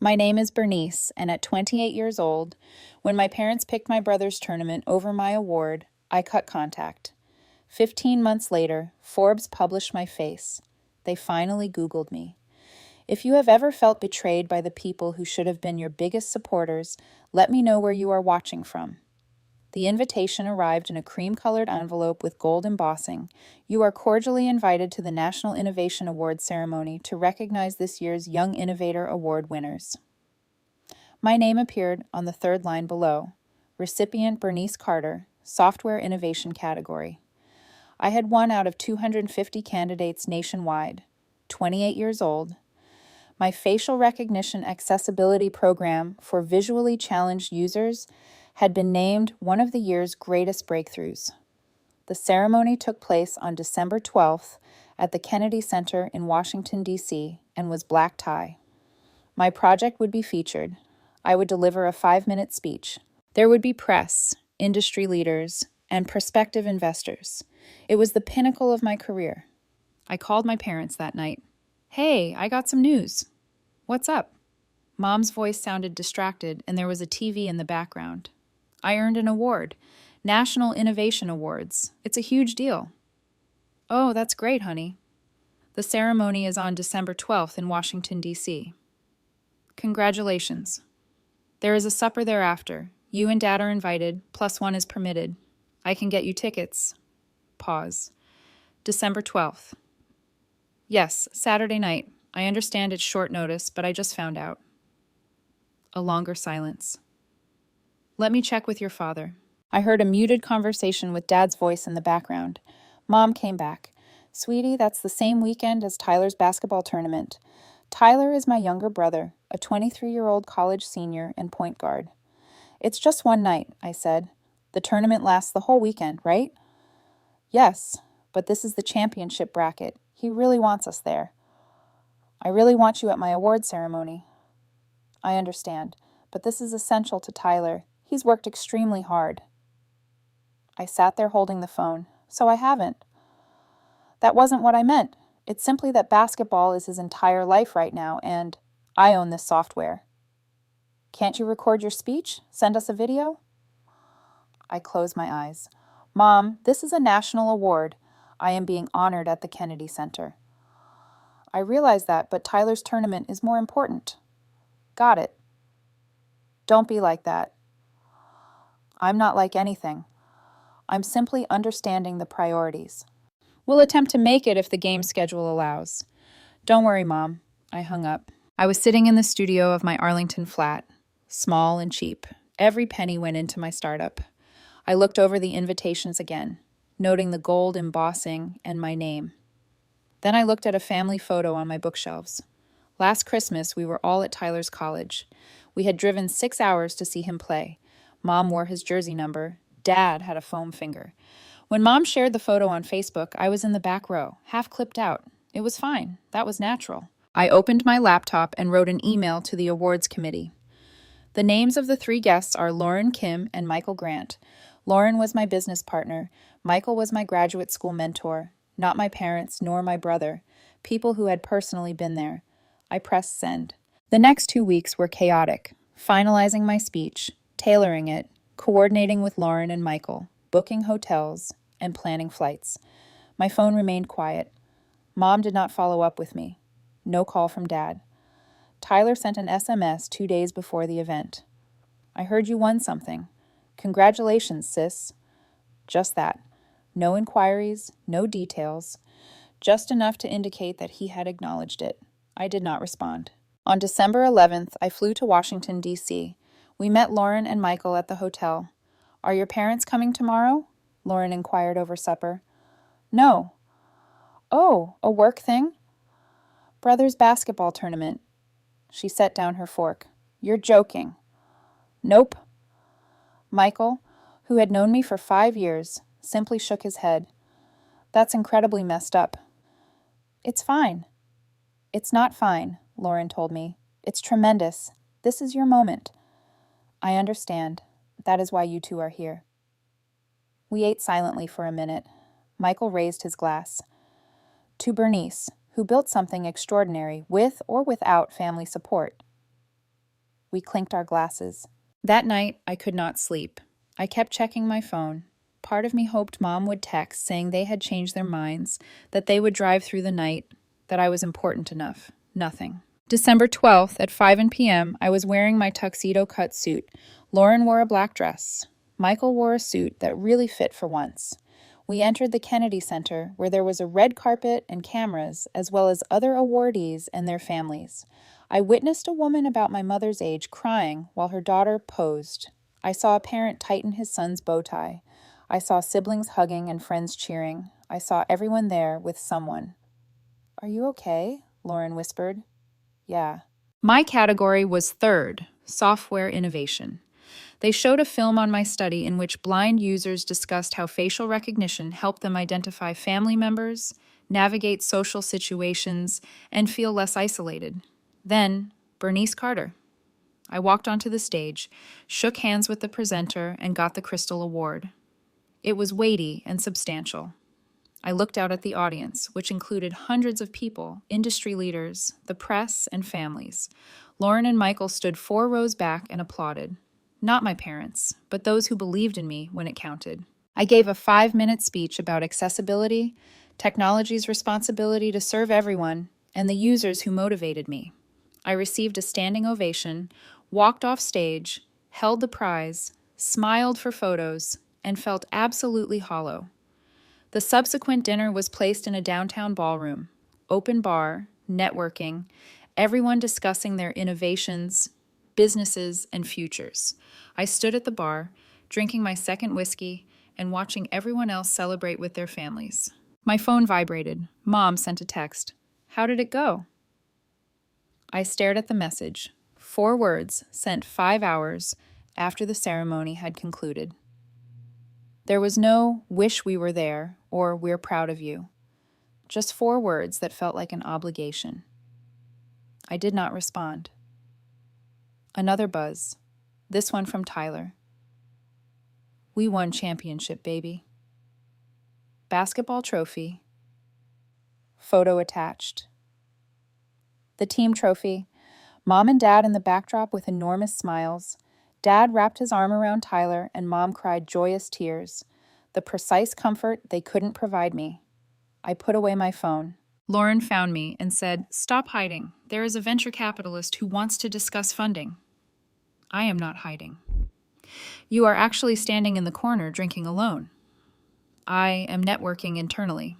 My name is Bernice, and at 28 years old, when my parents picked my brother's tournament over my award, I cut contact. 15 months later, Forbes published my face. They finally Googled me. If you have ever felt betrayed by the people who should have been your biggest supporters, let me know where you are watching from. The invitation arrived in a cream-colored envelope with gold embossing. You are cordially invited to the National Innovation Award ceremony to recognize this year's Young Innovator Award winners. My name appeared on the third line below. Recipient Bernice Carter, Software Innovation category. I had one out of 250 candidates nationwide, 28 years old. My facial recognition accessibility program for visually challenged users had been named one of the year's greatest breakthroughs. The ceremony took place on December 12th at the Kennedy Center in Washington, D.C., and was black tie. My project would be featured. I would deliver a 5-minute speech. There would be press, industry leaders, and prospective investors. It was the pinnacle of my career. I called my parents that night. "Hey, I got some news." "What's up?" Mom's voice sounded distracted, and there was a TV in the background. "I earned an award. National Innovation Awards. It's a huge deal." "Oh, that's great, honey." "The ceremony is on December 12th in Washington, D.C. "Congratulations. There is a supper thereafter. You and Dad are invited, +1 is permitted. I can get you tickets." Pause. "December 12th. "Yes, Saturday night. I understand it's short notice, but I just found out." A longer silence. "Let me check with your father." I heard a muted conversation with Dad's voice in the background. Mom came back. "Sweetie, that's the same weekend as Tyler's basketball tournament. Tyler is my younger brother, a 23-year-old college senior and point guard." "It's just one night," I said. "The tournament lasts the whole weekend, right?" "Yes, but this is the championship bracket. He really wants us there." "I really want you at my award ceremony." "I understand, but this is essential to Tyler. He's worked extremely hard." I sat there holding the phone. "So I haven't." "That wasn't what I meant. It's simply that basketball is his entire life right now, and I own this software." "Can't you record your speech? Send us a video?" I closed my eyes. "Mom, this is a national award. I am being honored at the Kennedy Center." "I realize that, but Tyler's tournament is more important." "Got it." "Don't be like that." "I'm not like anything. I'm simply understanding the priorities. We'll attempt to make it if the game schedule allows." "Don't worry, Mom." I hung up. I was sitting in the studio of my Arlington flat, small and cheap. Every penny went into my startup. I looked over the invitations again, noting the gold embossing and my name. Then I looked at a family photo on my bookshelves. Last Christmas, we were all at Tyler's college. We had driven 6 hours to see him play. Mom wore his jersey number. Dad had a foam finger. When Mom shared the photo on Facebook, I was in the back row, half clipped out. It was fine. That was natural. I opened my laptop and wrote an email to the awards committee. The names of the 3 guests are Lauren Kim and Michael Grant. Lauren was my business partner. Michael was my graduate school mentor, not my parents nor my brother, people who had personally been there. I pressed send. The next 2 weeks were chaotic, finalizing my speech, tailoring it, coordinating with Lauren and Michael, booking hotels, and planning flights. My phone remained quiet. Mom did not follow up with me. No call from Dad. Tyler sent an SMS 2 days before the event. "I heard you won something. Congratulations, sis." Just that. No inquiries, no details, just enough to indicate that he had acknowledged it. I did not respond. On December 11th, I flew to Washington, D.C. We met Lauren and Michael at the hotel. "Are your parents coming tomorrow?" Lauren inquired over supper. "No." "Oh, a work thing?" "Brother's basketball tournament." She set down her fork. "You're joking." "Nope." Michael, who had known me for 5 years, simply shook his head. "That's incredibly messed up." "It's fine." "It's not fine," Lauren told me. "It's tremendous. This is your moment." "I understand. That is why you two are here." We ate silently for a minute. Michael raised his glass. "To Bernice, who built something extraordinary with or without family support." We clinked our glasses. That night, I could not sleep. I kept checking my phone. Part of me hoped Mom would text saying they had changed their minds, that they would drive through the night, that I was important enough. Nothing. December 12th at 5 p.m., I was wearing my tuxedo cut suit. Lauren wore a black dress. Michael wore a suit that really fit for once. We entered the Kennedy Center, where there was a red carpet and cameras, as well as other awardees and their families. I witnessed a woman about my mother's age crying while her daughter posed. I saw a parent tighten his son's bow tie. I saw siblings hugging and friends cheering. I saw everyone there with someone. "Are you okay?" Lauren whispered. "Yeah." My category was third, software innovation. They showed a film on my study in which blind users discussed how facial recognition helped them identify family members, navigate social situations, and feel less isolated. Then, Bernice Carter. I walked onto the stage, shook hands with the presenter, and got the Crystal Award. It was weighty and substantial. I looked out at the audience, which included hundreds of people, industry leaders, the press, and families. Lauren and Michael stood 4 rows back and applauded. Not my parents, but those who believed in me when it counted. I gave a 5-minute speech about accessibility, technology's responsibility to serve everyone, and the users who motivated me. I received a standing ovation, walked off stage, held the prize, smiled for photos, and felt absolutely hollow. The subsequent dinner was placed in a downtown ballroom, open bar, networking, everyone discussing their innovations, businesses, and futures. I stood at the bar, drinking my second whiskey and watching everyone else celebrate with their families. My phone vibrated. Mom sent a text. "How did it go?" I stared at the message. 4 words sent 5 hours after the ceremony had concluded. There was no "wish we were there" or "we're proud of you." Just 4 words that felt like an obligation. I did not respond. Another buzz. This one from Tyler. "We won championship, baby." Basketball trophy. Photo attached. The team trophy. Mom and Dad in the backdrop with enormous smiles. Dad wrapped his arm around Tyler and Mom cried joyous tears. The precise comfort they couldn't provide me. I put away my phone. Lauren found me and said, "Stop hiding. There is a venture capitalist who wants to discuss funding." I am not hiding. You are actually standing in the corner drinking alone. I am networking internally.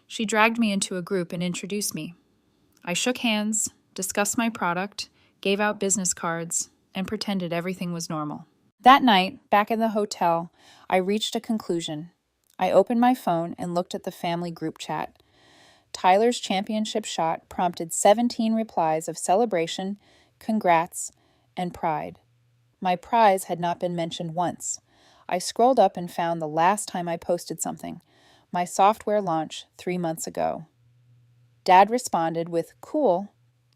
She dragged me into a group and introduced me. I shook hands, discussed my product, gave out business cards, and pretended everything was normal. That night, back in the hotel, I reached a conclusion. I opened my phone and looked at the family group chat. Tyler's championship shot prompted 17 replies of celebration, congrats, and pride. My prize had not been mentioned once. I scrolled up and found the last time I posted something, my software launch 3 months ago. Dad responded with "cool"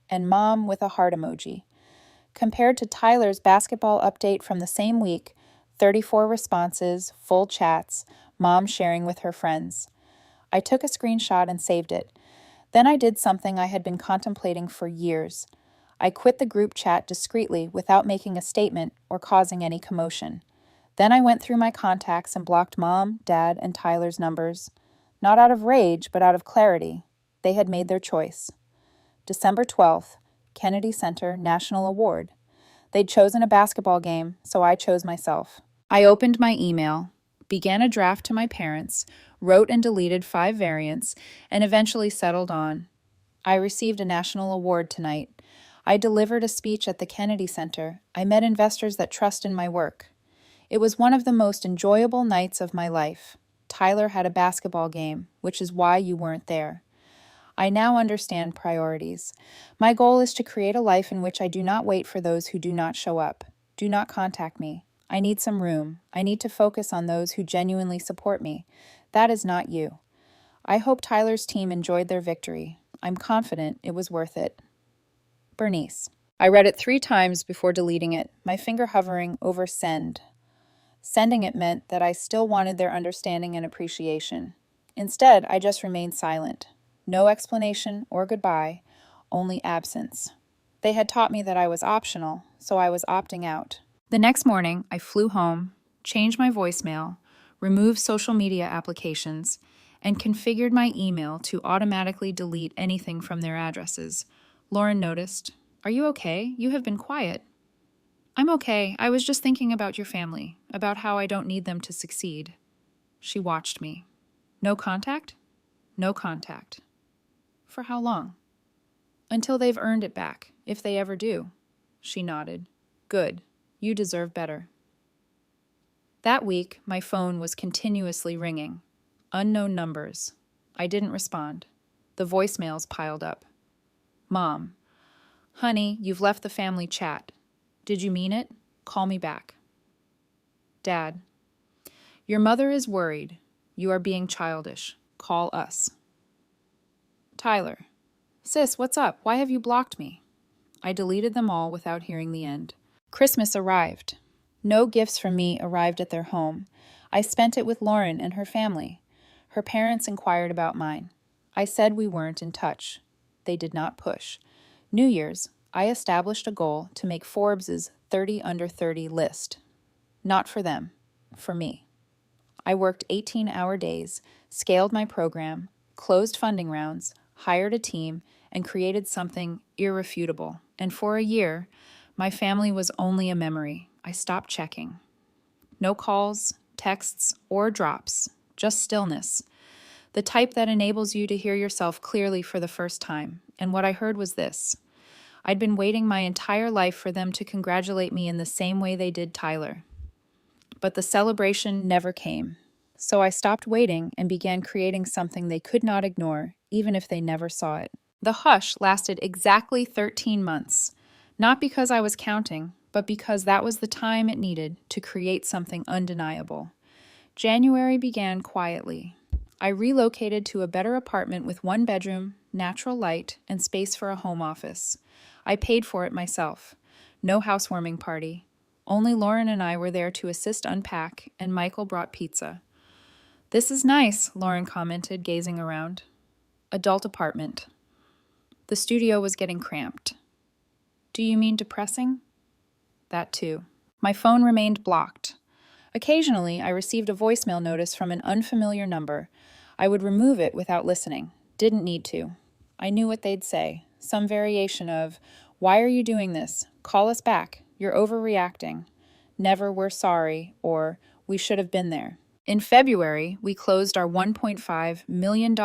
and Mom with a heart emoji. Compared to Tyler's basketball update from the same week, 34 responses, full chats, Mom sharing with her friends. I took a screenshot and saved it. Then I did something I had been contemplating for years. I quit the group chat discreetly without making a statement or causing any commotion. Then I went through my contacts and blocked Mom, Dad, and Tyler's numbers. Not out of rage, but out of clarity. They had made their choice. December 12th, Kennedy Center National Award. They'd chosen a basketball game, so I chose myself. I opened my email, began a draft to my parents, wrote and deleted 5 variants, and eventually settled on, I received a national award tonight. I delivered a speech at the Kennedy Center. I met investors that trust in my work. It was one of the most enjoyable nights of my life. Tyler had a basketball game, which is why you weren't there. I now understand priorities. My goal is to create a life in which I do not wait for those who do not show up. Do not contact me. I need some room. I need to focus on those who genuinely support me. That is not you. I hope Tyler's team enjoyed their victory. I'm confident it was worth it. Bernice. I read it 3 times before deleting it, my finger hovering over send. Sending it meant that I still wanted their understanding and appreciation. Instead, I just remained silent. No explanation or goodbye, only absence. They had taught me that I was optional, so I was opting out. The next morning, I flew home, changed my voicemail, removed social media applications, and configured my email to automatically delete anything from their addresses. Lauren noticed. "Are you okay? You have been quiet." "I'm okay. I was just thinking about your family, about how I don't need them to succeed." She watched me. "No contact?" "No contact." "For how long?" "Until they've earned it back, if they ever do." She nodded. "Good. You deserve better." That week, my phone was continuously ringing. Unknown numbers. I didn't respond. The voicemails piled up. "Mom, honey, you've left the family chat. Did you mean it? Call me back." "Dad, your mother is worried. You are being childish. Call us." "Tyler, sis, what's up? Why have you blocked me?" I deleted them all without hearing the end. Christmas arrived. No gifts from me arrived at their home. I spent it with Lauren and her family. Her parents inquired about mine. I said we weren't in touch. They did not push. New Year's, I established a goal to make Forbes' 30 under 30 list. Not for them, for me. I worked 18-hour days, scaled my program, closed funding rounds, hired a team, and created something irrefutable. And for a year, my family was only a memory. I stopped checking. No calls, texts, or drops, just stillness. The type that enables you to hear yourself clearly for the first time. And what I heard was this. I'd been waiting my entire life for them to congratulate me in the same way they did Tyler. But the celebration never came. So I stopped waiting and began creating something they could not ignore, even if they never saw it. The hush lasted exactly 13 months. Not because I was counting, but because that was the time it needed to create something undeniable. January began quietly. I relocated to a better apartment with 1 bedroom, natural light, and space for a home office. I paid for it myself. No housewarming party. Only Lauren and I were there to assist unpack, and Michael brought pizza. "This is nice," Lauren commented, gazing around. Adult apartment. The studio was getting cramped. "Do you mean depressing?" That too. My phone remained blocked. Occasionally, I received a voicemail notice from an unfamiliar number. I would remove it without listening. Didn't need to. I knew what they'd say. Some variation of, "Why are you doing this? Call us back. You're overreacting." Never "We're sorry," or "We should have been there." In February, we closed our $1.5 million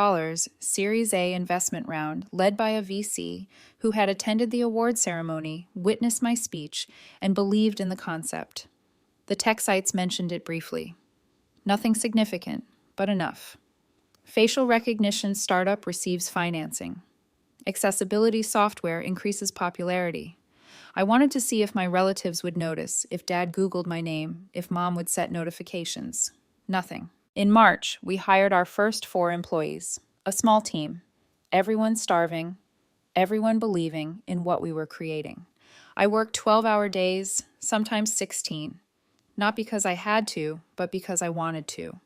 Series A investment round led by a VC who had attended the award ceremony, witnessed my speech, and believed in the concept. The tech sites mentioned it briefly. Nothing significant, but enough. Facial recognition startup receives financing. Accessibility software increases popularity. I wanted to see if my relatives would notice, if Dad Googled my name, if Mom would set notifications. Nothing. In March, we hired our first 4 employees. A small team. Everyone starving, everyone believing in what we were creating. I worked 12-hour days, sometimes 16. Not because I had to, but because I wanted to.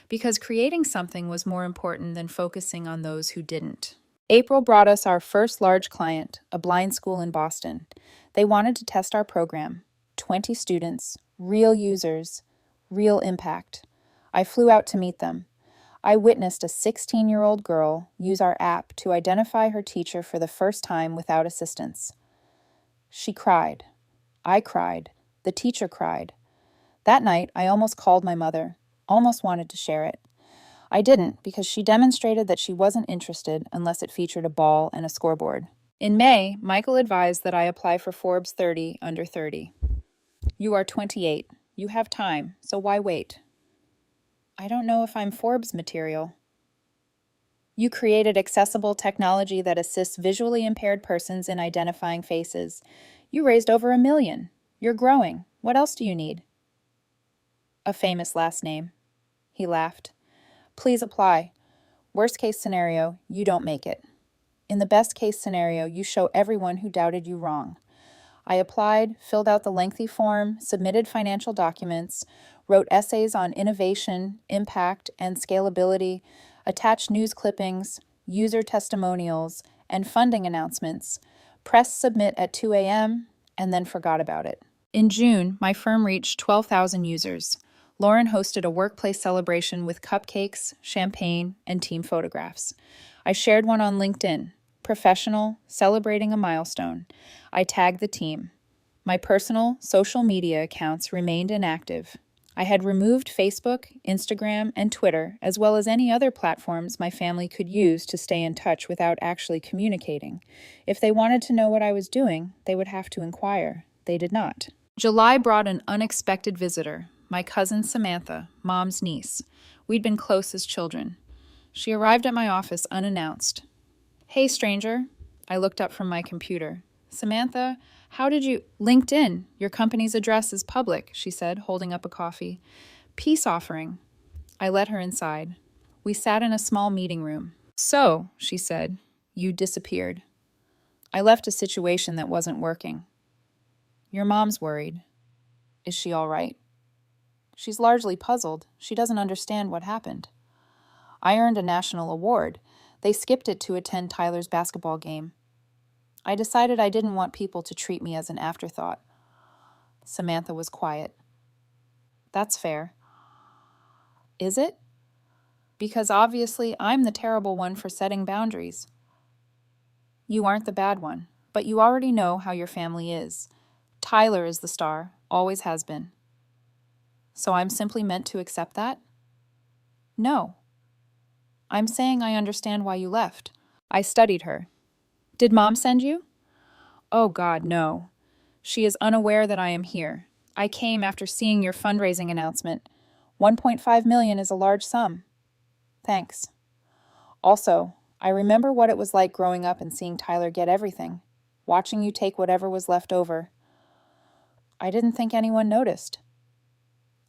Because creating something was more important than focusing on those who didn't. April brought us our first large client, a blind school in Boston. They wanted to test our program. 20 students, real users, real impact. I flew out to meet them. I witnessed a 16-year-old girl use our app to identify her teacher for the first time without assistance. She cried. I cried. The teacher cried. That night, I almost called my mother, almost wanted to share it. I didn't because she demonstrated that she wasn't interested unless it featured a ball and a scoreboard. In May, Michael advised that I apply for Forbes 30 under 30. "You are 28. You have time, so why wait?" "I don't know if I'm Forbes material." "You created accessible technology that assists visually impaired persons in identifying faces. You raised over $1 million. You're growing. What else do you need?" "A famous last name." He laughed. "Please apply. Worst case scenario, you don't make it. In the best case scenario, you show everyone who doubted you wrong." I applied, filled out the lengthy form, submitted financial documents, wrote essays on innovation, impact, and scalability, attached news clippings, user testimonials, and funding announcements, Pressed submit at 2 a.m. and then forgot about it. In June, my firm reached 12,000 users. Lauren hosted a workplace celebration with cupcakes, champagne, and team photographs. I shared one on LinkedIn, professional, celebrating a milestone. I tagged the team. My personal social media accounts remained inactive. I had removed Facebook, Instagram, and Twitter, as well as any other platforms my family could use to stay in touch without actually communicating. If they wanted to know what I was doing, they would have to inquire. They did not. July brought an unexpected visitor, my cousin Samantha, Mom's niece. We'd been close as children. She arrived at my office unannounced. "Hey, stranger." I looked up from my computer. "Samantha, how did you—" "LinkedIn. Your company's address is public," she said, holding up a coffee. "Peace offering." I let her inside. We sat in a small meeting room. "So," she said, "you disappeared." I left a situation that wasn't working. "Your mom's worried. Is she all right?" "She's largely puzzled. She doesn't understand what happened." "I earned a national award. They skipped it to attend Tyler's basketball game. I decided I didn't want people to treat me as an afterthought." Samantha was quiet. "That's fair." "Is it?" "Because obviously I'm the terrible one for setting boundaries." "You aren't the bad one, but you already know how your family is. Tyler is the star, always has been." "So I'm simply meant to accept that?" "No. I'm saying I understand why you left." I studied her. "Did Mom send you?" "Oh God, no. She is unaware that I am here. I came after seeing your fundraising announcement. 1.5 million is a large sum." "Thanks. Also, I remember what it was like growing up and seeing Tyler get everything, watching you take whatever was left over." "I didn't think anyone noticed."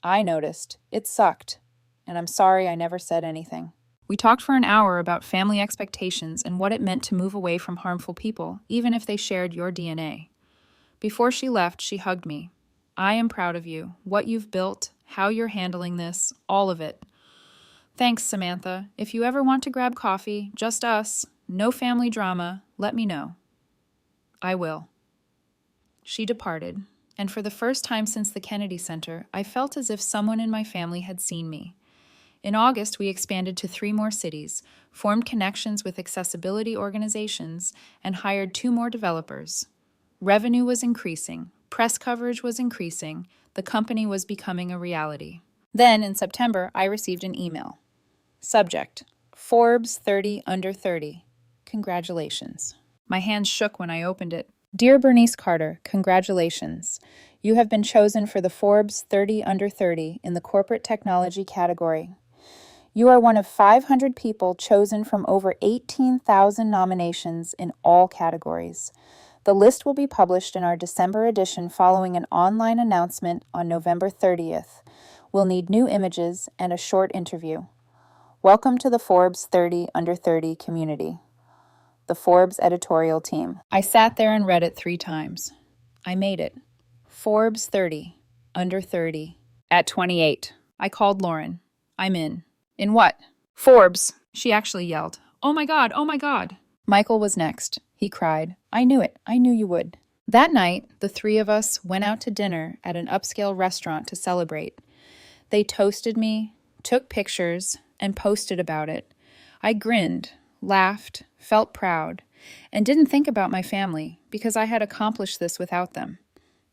"I noticed. It sucked. And I'm sorry I never said anything." We talked for an hour about family expectations and what it meant to move away from harmful people, even if they shared your DNA. Before she left, she hugged me. "I am proud of you, what you've built, how you're handling this, all of it." "Thanks, Samantha. If you ever want to grab coffee, just us, no family drama, let me know." "I will." She departed, and for the first time since the Kennedy Center, I felt as if someone in my family had seen me. In August, we expanded to 3 more cities, formed connections with accessibility organizations, and hired 2 more developers. Revenue was increasing, press coverage was increasing, the company was becoming a reality. Then, in September, I received an email. Subject: Forbes 30 under 30. Congratulations. My hands shook when I opened it. "Dear Bernice Carter, congratulations. You have been chosen for the Forbes 30 under 30 in the corporate technology category. You are one of 500 people chosen from over 18,000 nominations in all categories. The list will be published in our December edition following an online announcement on November 30th. We'll need new images and a short interview. Welcome to the Forbes 30 under 30 community." The Forbes editorial team. I sat there and read it 3 times. I made it. Forbes 30 under 30 at 28. I called Lauren. "I'm in." "In what?" "Forbes." She actually yelled, "Oh my God, oh my God." Michael was next. He cried, "I knew it. I knew you would." That night, the 3 of us went out to dinner at an upscale restaurant to celebrate. They toasted me, took pictures, and posted about it. I grinned, laughed, felt proud, and didn't think about my family because I had accomplished this without them.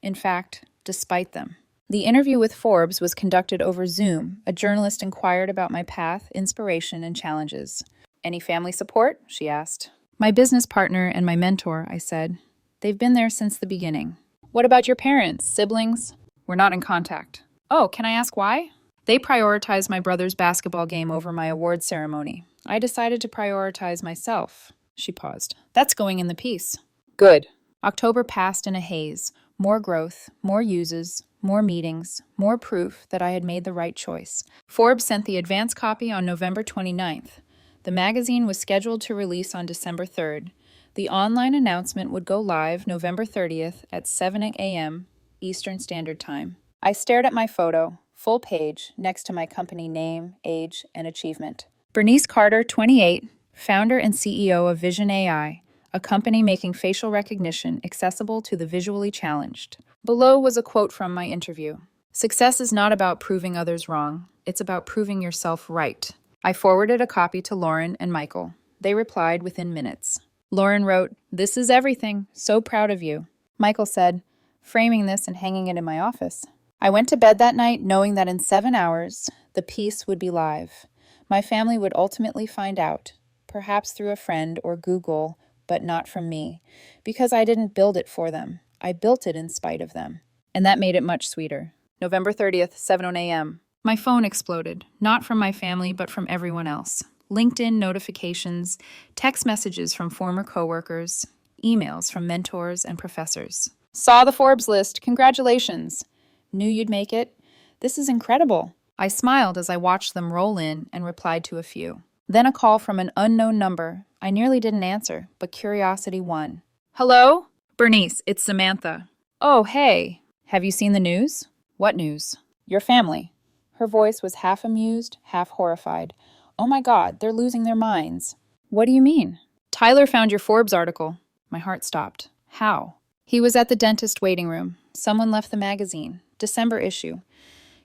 In fact, despite them. The interview with Forbes was conducted over Zoom. A journalist inquired about my path, inspiration, and challenges. "Any family support?" she asked. "My business partner and my mentor," I said. "They've been there since the beginning." "What about your parents, siblings?" "We're not in contact." "Oh, can I ask why?" "They prioritized my brother's basketball game over my award ceremony. I decided to prioritize myself." She paused. "That's going in the piece." "Good." October passed in a haze. More growth, more uses, more meetings, more proof that I had made the right choice. Forbes sent the advance copy on November 29th. The magazine was scheduled to release on December 3rd. The online announcement would go live November 30th at 7 a.m. Eastern Standard Time. I stared at my photo, full page, next to my company name, age, and achievement. Bernice Carter, 28, founder and CEO of Vision AI, a company making facial recognition accessible to the visually challenged. Below was a quote from my interview. Success is not about proving others wrong. It's about proving yourself right. I forwarded a copy to Lauren and Michael. They replied within minutes. Lauren wrote, "This is everything. So proud of you." Michael said, "Framing this and hanging it in my office." I went to bed that night knowing that in 7 hours, the piece would be live. My family would ultimately find out, perhaps through a friend or Google, but not from me, because I didn't build it for them. I built it in spite of them. And that made it much sweeter. November 30th, 7:00 a.m. My phone exploded, not from my family, but from everyone else. LinkedIn notifications, text messages from former coworkers, emails from mentors and professors. Saw the Forbes list. Congratulations. Knew you'd make it. This is incredible. I smiled as I watched them roll in and replied to a few. Then a call from an unknown number. I nearly didn't answer, but curiosity won. Hello? Bernice, it's Samantha. Oh, hey. Have you seen the news? What news? Your family. Her voice was half amused, half horrified. Oh my God, they're losing their minds. What do you mean? Tyler found your Forbes article. My heart stopped. How? He was at the dentist waiting room. Someone left the magazine. December issue.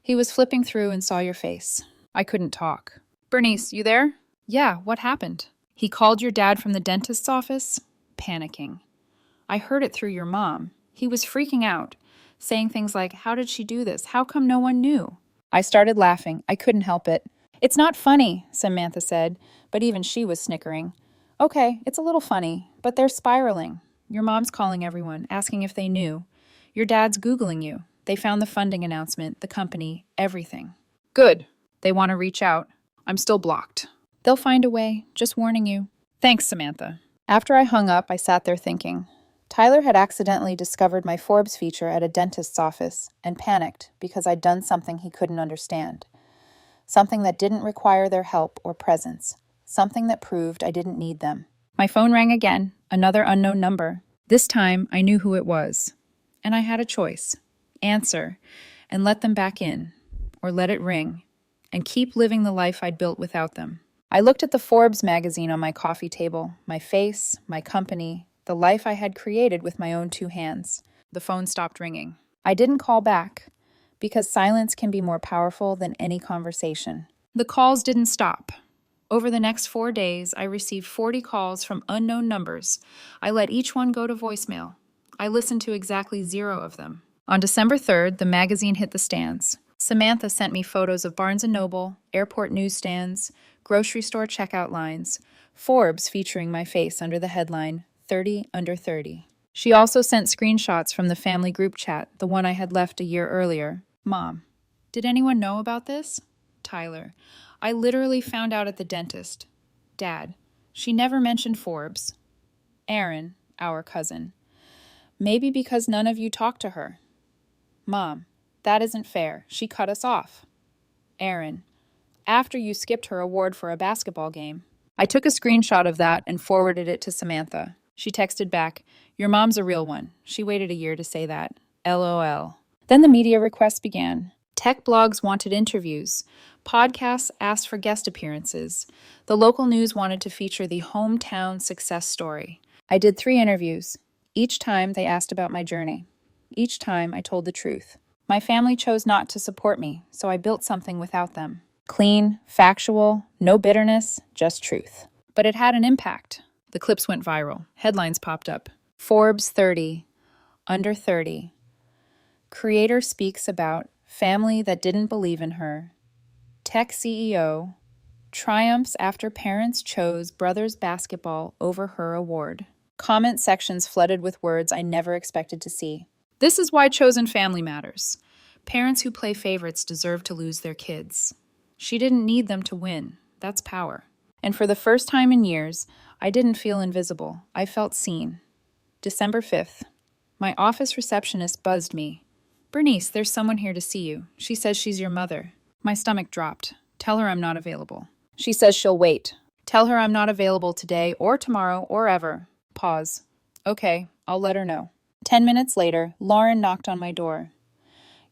He was flipping through and saw your face. I couldn't talk. Bernice, you there? Yeah, what happened? He called your dad from the dentist's office? Panicking. I heard it through your mom. He was freaking out, saying things like, "How did she do this? How come no one knew?" I started laughing. I couldn't help it. "It's not funny," Samantha said, but even she was snickering. "Okay, it's a little funny, but they're spiraling. Your mom's calling everyone, asking if they knew. Your dad's Googling you. They found the funding announcement, the company, everything." Good. They want to reach out. I'm still blocked. They'll find a way, just warning you. Thanks, Samantha. After I hung up, I sat there thinking. Tyler had accidentally discovered my Forbes feature at a dentist's office and panicked because I'd done something he couldn't understand. Something that didn't require their help or presence. Something that proved I didn't need them. My phone rang again, another unknown number. This time, I knew who it was. And I had a choice. Answer, and let them back in. Or let it ring, and keep living the life I'd built without them. I looked at the Forbes magazine on my coffee table, my face, my company, the life I had created with my own 2 hands. The phone stopped ringing. I didn't call back, because silence can be more powerful than any conversation. The calls didn't stop. Over the next 4 days, I received 40 calls from unknown numbers. I let each one go to voicemail. I listened to exactly 0 of them. On December 3rd, the magazine hit the stands. Samantha sent me photos of Barnes & Noble, airport newsstands, grocery store checkout lines, Forbes featuring my face under the headline, 30 under 30. She also sent screenshots from the family group chat, the one I had left a year earlier. Mom, did anyone know about this? Tyler, I literally found out at the dentist. Dad, she never mentioned Forbes. Aaron, our cousin, maybe because none of you talked to her. Mom, that isn't fair. She cut us off. Aaron, after you skipped her award for a basketball game. I took a screenshot of that and forwarded it to Samantha. She texted back, "Your mom's a real one. She waited a year to say that. LOL. Then the media requests began. Tech blogs wanted interviews. Podcasts asked for guest appearances. The local news wanted to feature the hometown success story. I did 3 interviews. Each time they asked about my journey. Each time I told the truth. My family chose not to support me, so I built something without them. Clean, factual, no bitterness, just truth. But it had an impact. The clips went viral. Headlines popped up. Forbes 30, under 30. Creator speaks about family that didn't believe in her. Tech CEO triumphs after parents chose brothers basketball over her award. Comment sections flooded with words I never expected to see. This is why chosen family matters. Parents who play favorites deserve to lose their kids. She didn't need them to win. That's power. And for the first time in years, I didn't feel invisible. I felt seen. December 5th. My office receptionist buzzed me. "Bernice, there's someone here to see you. She says she's your mother." My stomach dropped. "Tell her I'm not available." "She says she'll wait." "Tell her I'm not available today or tomorrow or ever." Pause. "Okay, I'll let her know." 10 minutes later, Lauren knocked on my door.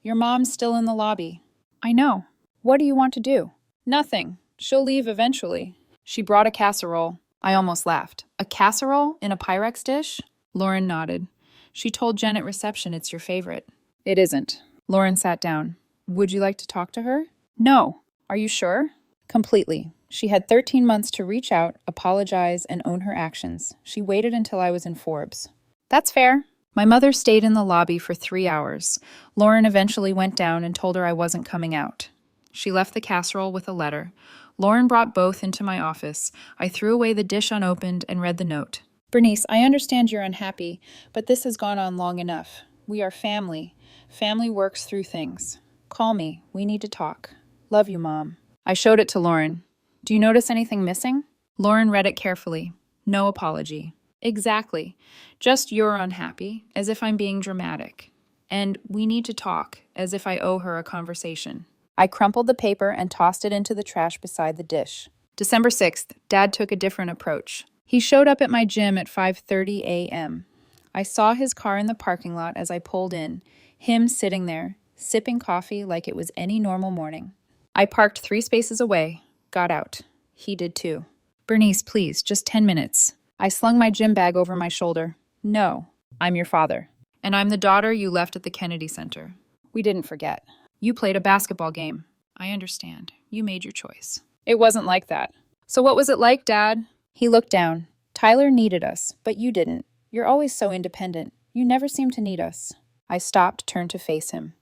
"Your mom's still in the lobby." "I know. What do you want to do?" "Nothing. She'll leave eventually." She brought a casserole. I almost laughed. A casserole in a Pyrex dish? Lauren nodded. She told Jen at reception it's your favorite. It isn't. Lauren sat down. Would you like to talk to her? No. Are you sure? Completely. She had 13 months to reach out, apologize, and own her actions. She waited until I was in Forbes. That's fair. My mother stayed in the lobby for 3 hours. Lauren eventually went down and told her I wasn't coming out. She left the casserole with a letter. Lauren brought both into my office. I threw away the dish unopened and read the note. Bernice, I understand you're unhappy, but this has gone on long enough. We are family. Family works through things. Call me. We need to talk. Love you, Mom. I showed it to Lauren. Do you notice anything missing? Lauren read it carefully. No apology. Exactly. Just you're unhappy, as if I'm being dramatic. And we need to talk, as if I owe her a conversation. I crumpled the paper and tossed it into the trash beside the dish. December 6th, Dad took a different approach. He showed up at my gym at 5:30 a.m. I saw his car in the parking lot as I pulled in, him sitting there, sipping coffee like it was any normal morning. I parked 3 spaces away, got out. He did too. Bernice, please, just 10 minutes. I slung my gym bag over my shoulder. No, I'm your father. And I'm the daughter you left at the Kennedy Center. We didn't forget. You played a basketball game. I understand. You made your choice. It wasn't like that. So what was it like, Dad? He looked down. Tyler needed us, but you didn't. You're always so independent. You never seem to need us. I stopped, turned to face him.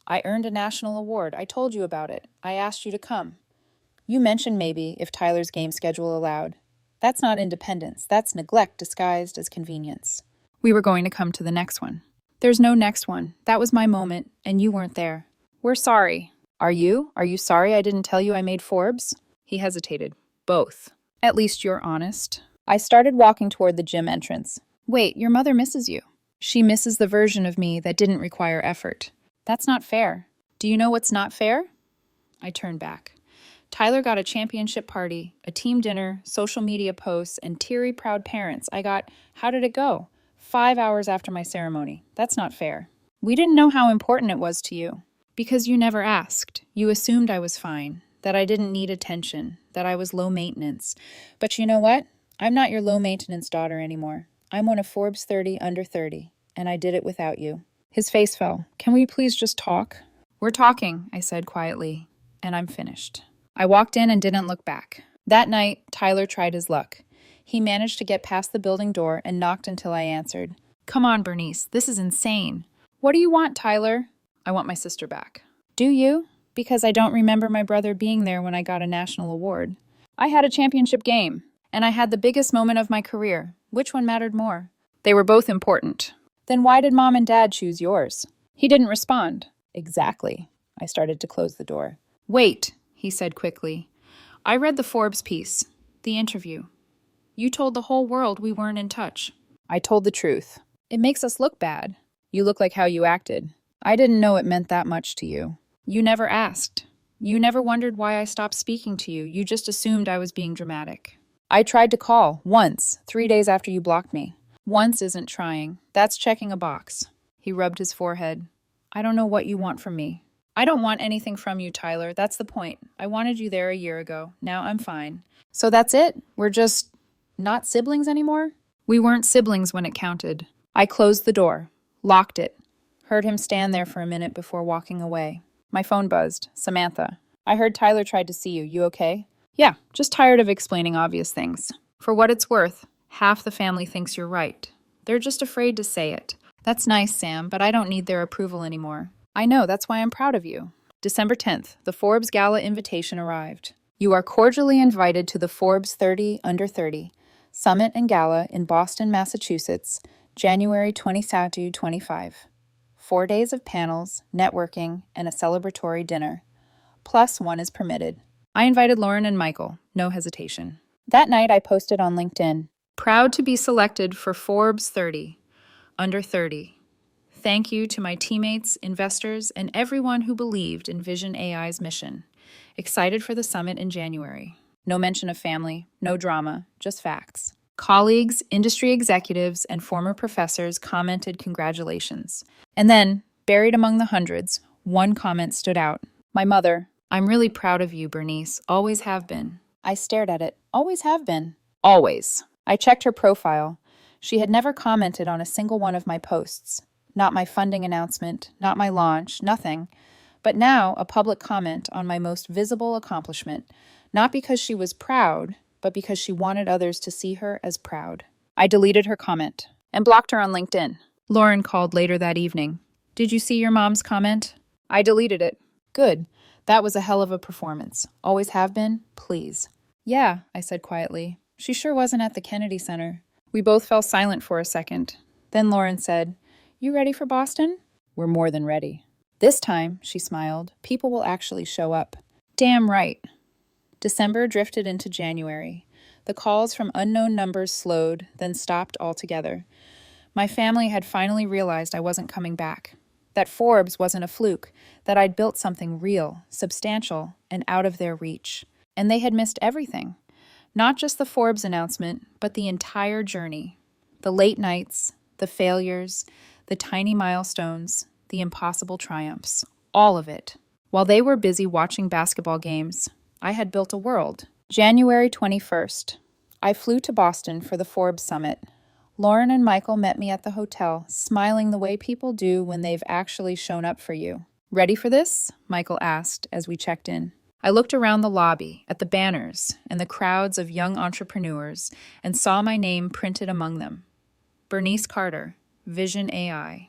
I earned a national award. I told you about it. I asked you to come. You mentioned maybe if Tyler's game schedule allowed. That's not independence. That's neglect disguised as convenience. We were going to come to the next one. There's no next one. That was my moment, and you weren't there. We're sorry. Are you? Are you sorry I didn't tell you I made Forbes? He hesitated. Both. At least you're honest. I started walking toward the gym entrance. Wait, your mother misses you. She misses the version of me that didn't require effort. That's not fair. Do you know what's not fair? I turned back. Tyler got a championship party, a team dinner, social media posts, and teary proud parents. I got, how did it go? 5 hours after my ceremony. That's not fair. We didn't know how important it was to you. Because you never asked. You assumed I was fine, that I didn't need attention, that I was low maintenance. But you know what? I'm not your low maintenance daughter anymore. I'm one of Forbes 30 under 30, and I did it without you. His face fell. Can we please just talk? We're talking, I said quietly, and I'm finished. I walked in and didn't look back. That night, Tyler tried his luck. He managed to get past the building door and knocked until I answered. Come on, Bernice, this is insane. What do you want, Tyler? I want my sister back. Do you? Because I don't remember my brother being there when I got a national award. I had a championship game, and I had the biggest moment of my career. Which one mattered more? They were both important. Then why did Mom and Dad choose yours? He didn't respond. Exactly. I started to close the door. Wait, he said quickly. I read the Forbes piece, the interview. You told the whole world we weren't in touch. I told the truth. It makes us look bad. You look like how you acted. I didn't know it meant that much to you. You never asked. You never wondered why I stopped speaking to you. You just assumed I was being dramatic. I tried to call, once, 3 days after you blocked me. Once isn't trying. That's checking a box. He rubbed his forehead. I don't know what you want from me. I don't want anything from you, Tyler. That's the point. I wanted you there a year ago. Now I'm fine. So that's it? We're just not siblings anymore? We weren't siblings when it counted. I closed the door, locked it, heard him stand there for a minute before walking away. My phone buzzed. Samantha. I heard Tyler tried to see you. You okay? Yeah, just tired of explaining obvious things. For what it's worth, half the family thinks you're right. They're just afraid to say it. That's nice, Sam, but I don't need their approval anymore. I know, that's why I'm proud of you. December 10th, the Forbes Gala invitation arrived. You are cordially invited to the Forbes 30 under 30 Summit and Gala in Boston, Massachusetts, January 22-25. 4 days of panels, networking, and a celebratory dinner. Plus one is permitted. I invited Lauren and Michael, no hesitation. That night I posted on LinkedIn, proud to be selected for Forbes 30 under 30. Thank you to my teammates, investors, and everyone who believed in Vision AI's mission. Excited for the summit in January. No mention of family, no drama, just facts. Colleagues, industry executives, and former professors commented congratulations. And then, buried among the hundreds, one comment stood out. My mother, I'm really proud of you, Bernice. Always have been. I stared at it. Always have been. Always. I checked her profile. She had never commented on a single one of my posts. Not my funding announcement, not my launch, nothing. But now, a public comment on my most visible accomplishment, not because she was proud, but because she wanted others to see her as proud. I deleted her comment and blocked her on LinkedIn. Lauren called later that evening. Did you see your mom's comment? I deleted it. Good. That was a hell of a performance. Always have been? Please. Yeah, I said quietly. She sure wasn't at the Kennedy Center. We both fell silent for a second. Then Lauren said, You ready for Boston? We're more than ready. This time, she smiled, people will actually show up. Damn right. December drifted into January. The calls from unknown numbers slowed, then stopped altogether. My family had finally realized I wasn't coming back. That Forbes wasn't a fluke, that I'd built something real, substantial, and out of their reach. And they had missed everything. Not just the Forbes announcement, but the entire journey. The late nights, the failures, the tiny milestones, the impossible triumphs. All of it. While they were busy watching basketball games, I had built a world. January 21st. I flew to Boston for the Forbes Summit. Lauren and Michael met me at the hotel, smiling the way people do when they've actually shown up for you. Ready for this? Michael asked as we checked in. I looked around the lobby, at the banners, and the crowds of young entrepreneurs, and saw my name printed among them. Bernice Carter, Vision AI.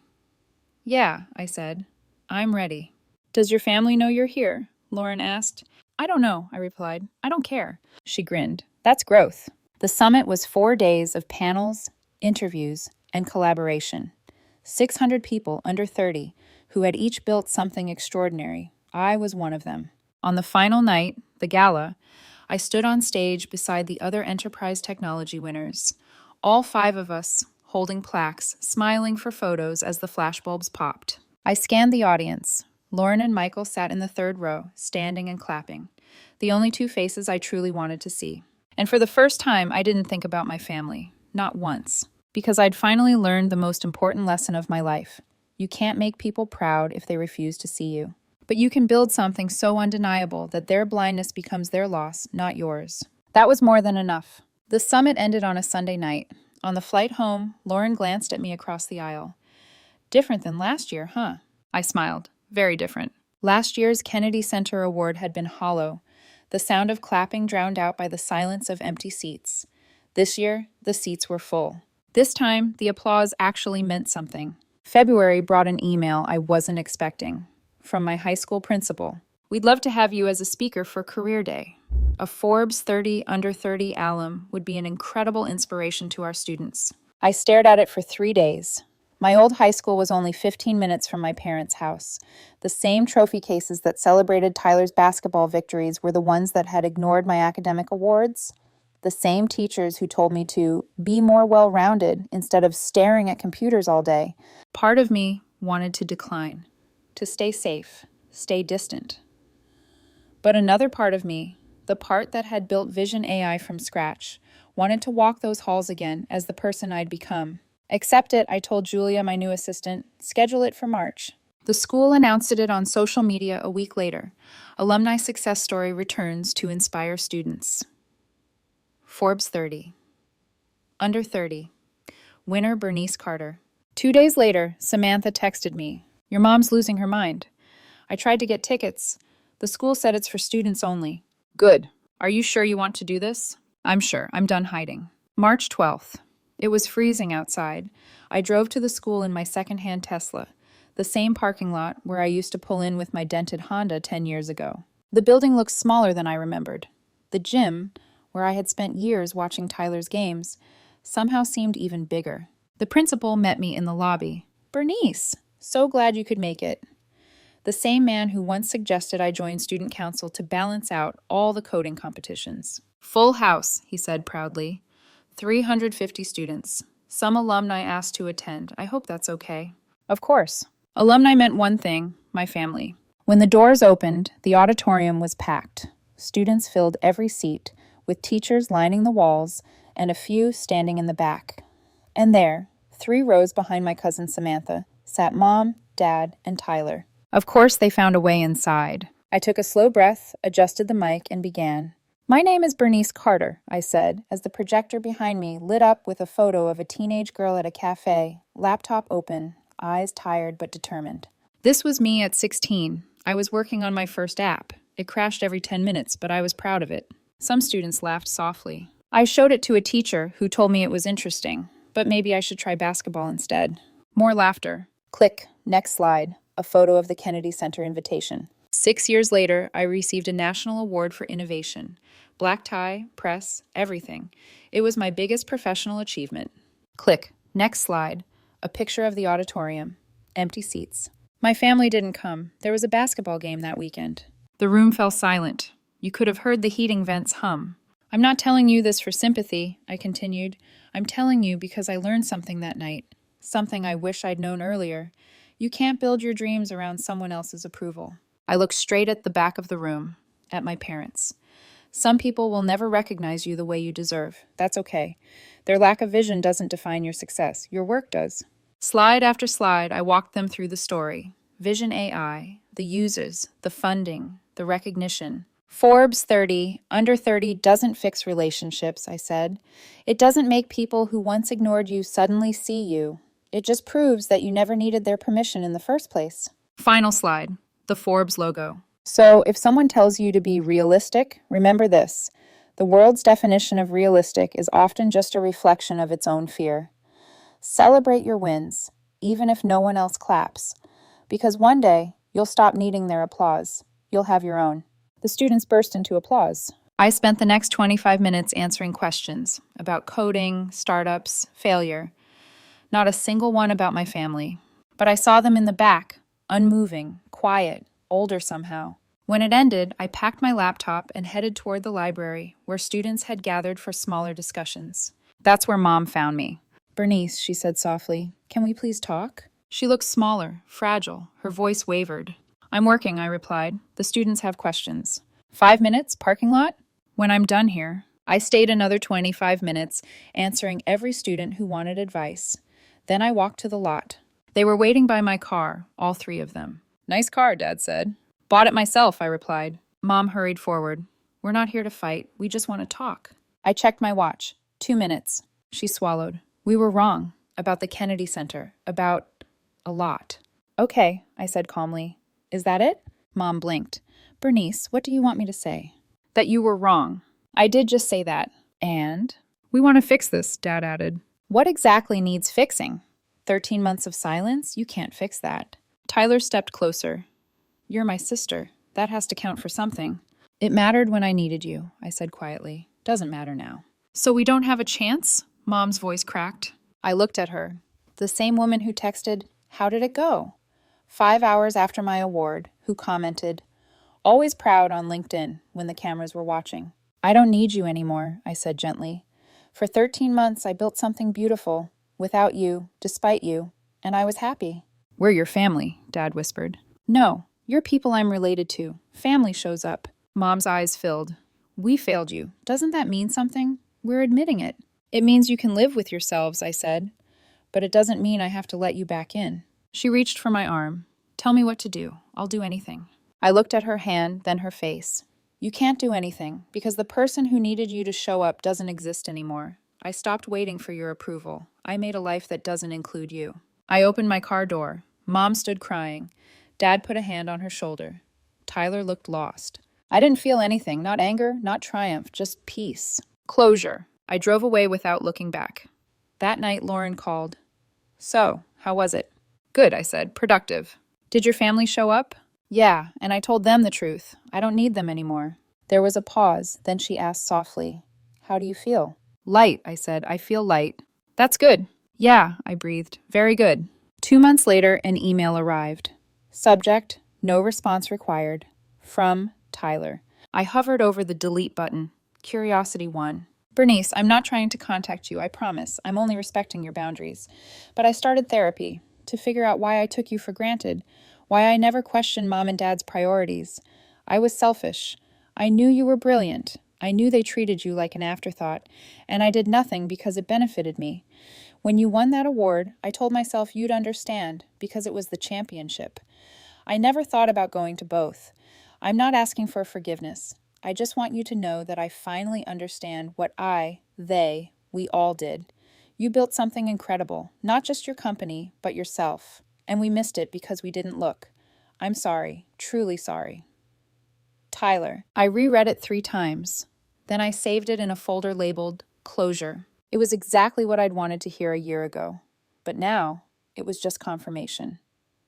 Yeah, I said. I'm ready. Does your family know you're here? Lauren asked. I don't know, I replied. I don't care. She grinned. That's growth. The summit was 4 days of panels, interviews, and collaboration. 600 people under 30 who had each built something extraordinary. I was one of them. On the final night, the gala, I stood on stage beside the other enterprise technology winners, all 5 of us holding plaques, smiling for photos as the flashbulbs popped. I scanned the audience. Lauren and Michael sat in the 3rd row, standing and clapping, the only 2 faces I truly wanted to see. And for the first time, I didn't think about my family, not once, because I'd finally learned the most important lesson of my life. You can't make people proud if they refuse to see you. But you can build something so undeniable that their blindness becomes their loss, not yours. That was more than enough. The summit ended on a Sunday night. On the flight home, Lauren glanced at me across the aisle. Different than last year, huh? I smiled. Very different. Last year's Kennedy Center Award had been hollow, the sound of clapping drowned out by the silence of empty seats. This year, the seats were full. This time, the applause actually meant something. February brought an email I wasn't expecting. From my high school principal. We'd love to have you as a speaker for Career Day. A Forbes 30 Under 30 alum would be an incredible inspiration to our students. I stared at it for 3 days. My old high school was only 15 minutes from my parents' house. The same trophy cases that celebrated Tyler's basketball victories were the ones that had ignored my academic awards. The same teachers who told me to be more well-rounded instead of staring at computers all day. Part of me wanted to decline. To stay safe, stay distant. But another part of me, the part that had built Vision AI from scratch, wanted to walk those halls again as the person I'd become. Accept it, I told Julia, my new assistant. Schedule it for March. The school announced it on social media a week later. Alumni success story returns to inspire students. Forbes 30. Under 30. Winner Bernice Carter. 2 days later, Samantha texted me. Your mom's losing her mind. I tried to get tickets. The school said it's for students only. Good. Are you sure you want to do this? I'm sure. I'm done hiding. March 12th. It was freezing outside. I drove to the school in my second-hand Tesla, the same parking lot where I used to pull in with my dented Honda 10 years ago. The building looked smaller than I remembered. The gym, where I had spent years watching Tyler's games, somehow seemed even bigger. The principal met me in the lobby. Bernice! So glad you could make it. The same man who once suggested I join student council to balance out all the coding competitions. Full house, he said proudly. 350 students. Some alumni asked to attend. I hope that's okay. Of course. Alumni meant one thing, my family. When the doors opened, the auditorium was packed. Students filled every seat, with teachers lining the walls and a few standing in the back. And there, 3 rows behind my cousin Samantha, sat Mom, Dad, and Tyler. Of course they found a way inside. I took a slow breath, adjusted the mic, and began. My name is Bernice Carter, I said, as the projector behind me lit up with a photo of a teenage girl at a cafe, laptop open, eyes tired but determined. This was me at 16. I was working on my first app. It crashed every 10 minutes, but I was proud of it. Some students laughed softly. I showed it to a teacher who told me it was interesting, but maybe I should try basketball instead. More laughter. Click. Next slide. A photo of the Kennedy Center invitation. 6 years later, I received a national award for innovation. Black tie, press, everything. It was my biggest professional achievement. Click. Next slide. A picture of the auditorium. Empty seats. My family didn't come. There was a basketball game that weekend. The room fell silent. You could have heard the heating vents hum. I'm not telling you this for sympathy, I continued. I'm telling you because I learned something that night. Something I wish I'd known earlier. You can't build your dreams around someone else's approval. I looked straight at the back of the room, at my parents. Some people will never recognize you the way you deserve. That's okay. Their lack of vision doesn't define your success. Your work does. Slide after slide, I walked them through the story. Vision AI, the users, the funding, the recognition. Forbes 30, under 30 doesn't fix relationships, I said. It doesn't make people who once ignored you suddenly see you. It just proves that you never needed their permission in the first place. Final slide, the Forbes logo. So if someone tells you to be realistic, remember this. The world's definition of realistic is often just a reflection of its own fear. Celebrate your wins, even if no one else claps. Because one day, you'll stop needing their applause. You'll have your own. The students burst into applause. I spent the next 25 minutes answering questions about coding, startups, failure. Not a single one about my family. But I saw them in the back, unmoving, quiet, older somehow. When it ended, I packed my laptop and headed toward the library, where students had gathered for smaller discussions. That's where Mom found me. Bernice, she said softly, can we please talk? She looked smaller, fragile. Her voice wavered. I'm working, I replied. The students have questions. 5 minutes, parking lot? When I'm done here. I stayed another 25 minutes, answering every student who wanted advice. Then I walked to the lot. They were waiting by my car, all 3 of them. Nice car, Dad said. Bought it myself, I replied. Mom hurried forward. We're not here to fight. We just want to talk. I checked my watch. 2 minutes. She swallowed. We were wrong. About the Kennedy Center. About a lot. Okay, I said calmly. Is that it? Mom blinked. Bernice, what do you want me to say? That you were wrong. I did just say that. And? We want to fix this, Dad added. What exactly needs fixing? 13 months of silence? You can't fix that. Tyler stepped closer. You're my sister. That has to count for something. It mattered when I needed you, I said quietly. Doesn't matter now. So we don't have a chance? Mom's voice cracked. I looked at her. The same woman who texted, how did it go? 5 hours after my award, who commented, always proud on LinkedIn when the cameras were watching. I don't need you anymore, I said gently. For 13 months, I built something beautiful, without you, despite you, and I was happy. We're your family, Dad whispered. No, you're people I'm related to. Family shows up. Mom's eyes filled. We failed you. Doesn't that mean something? We're admitting it. It means you can live with yourselves, I said. But it doesn't mean I have to let you back in. She reached for my arm. Tell me what to do. I'll do anything. I looked at her hand, then her face. You can't do anything, because the person who needed you to show up doesn't exist anymore. I stopped waiting for your approval. I made a life that doesn't include you. I opened my car door. Mom stood crying. Dad put a hand on her shoulder. Tyler looked lost. I didn't feel anything, not anger, not triumph, just peace. Closure. I drove away without looking back. That night, Lauren called. So, how was it? Good, I said. Productive. Did your family show up? Yeah, and I told them the truth. I don't need them anymore. There was a pause, then she asked softly, how do you feel? Light, I said. I feel light. That's good. Yeah, I breathed. Very good. 2 months later, an email arrived. Subject, no response required. From Tyler. I hovered over the delete button. Curiosity won. Bernice, I'm not trying to contact you, I promise. I'm only respecting your boundaries. But I started therapy to figure out why I took you for granted, why I never questioned Mom and Dad's priorities. I was selfish. I knew you were brilliant. I knew they treated you like an afterthought, and I did nothing because it benefited me. When you won that award, I told myself you'd understand because it was the championship. I never thought about going to both. I'm not asking for forgiveness. I just want you to know that I finally understand what we all did. You built something incredible, not just your company, but yourself. And we missed it because we didn't look. I'm sorry, truly sorry. Tyler. I reread it 3 times. Then I saved it in a folder labeled Closure. It was exactly what I'd wanted to hear a year ago. But now, it was just confirmation.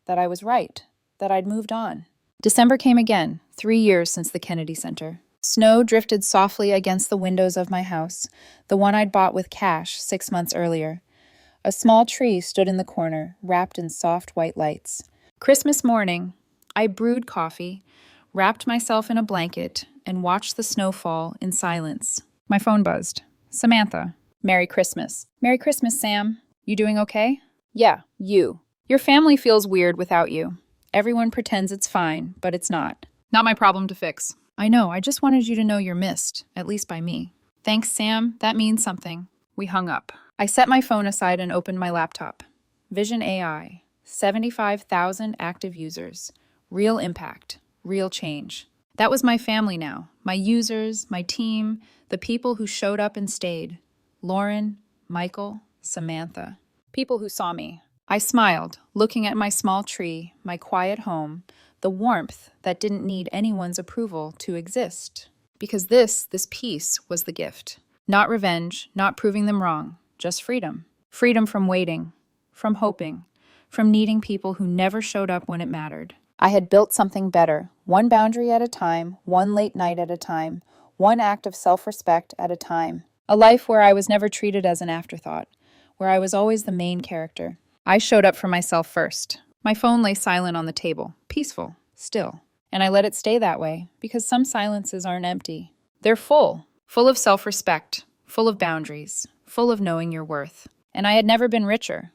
That I was right. That I'd moved on. December came again, 3 years since the Kennedy Center. Snow drifted softly against the windows of my house, the one I'd bought with cash 6 months earlier. A small tree stood in the corner, wrapped in soft white lights. Christmas morning, I brewed coffee, wrapped myself in a blanket, and watched the snow fall in silence. My phone buzzed. Samantha. Merry Christmas. Merry Christmas, Sam. You doing okay? Yeah, you. Your family feels weird without you. Everyone pretends it's fine, but it's not. Not my problem to fix. I know, I just wanted you to know you're missed, at least by me. Thanks, Sam. That means something. We hung up. I set my phone aside and opened my laptop. Vision AI. 75,000 active users. Real impact. Real change. That was my family now. My users, my team, the people who showed up and stayed. Lauren, Michael, Samantha. People who saw me. I smiled, looking at my small tree, my quiet home, the warmth that didn't need anyone's approval to exist. Because this peace was the gift. Not revenge, not proving them wrong, just freedom. Freedom from waiting, from hoping, from needing people who never showed up when it mattered. I had built something better, one boundary at a time, one late night at a time, one act of self-respect at a time. A life where I was never treated as an afterthought, where I was always the main character. I showed up for myself first. My phone lay silent on the table, peaceful, still. And I let it stay that way, because some silences aren't empty. They're full of self-respect, full of boundaries, full of knowing your worth. And I had never been richer,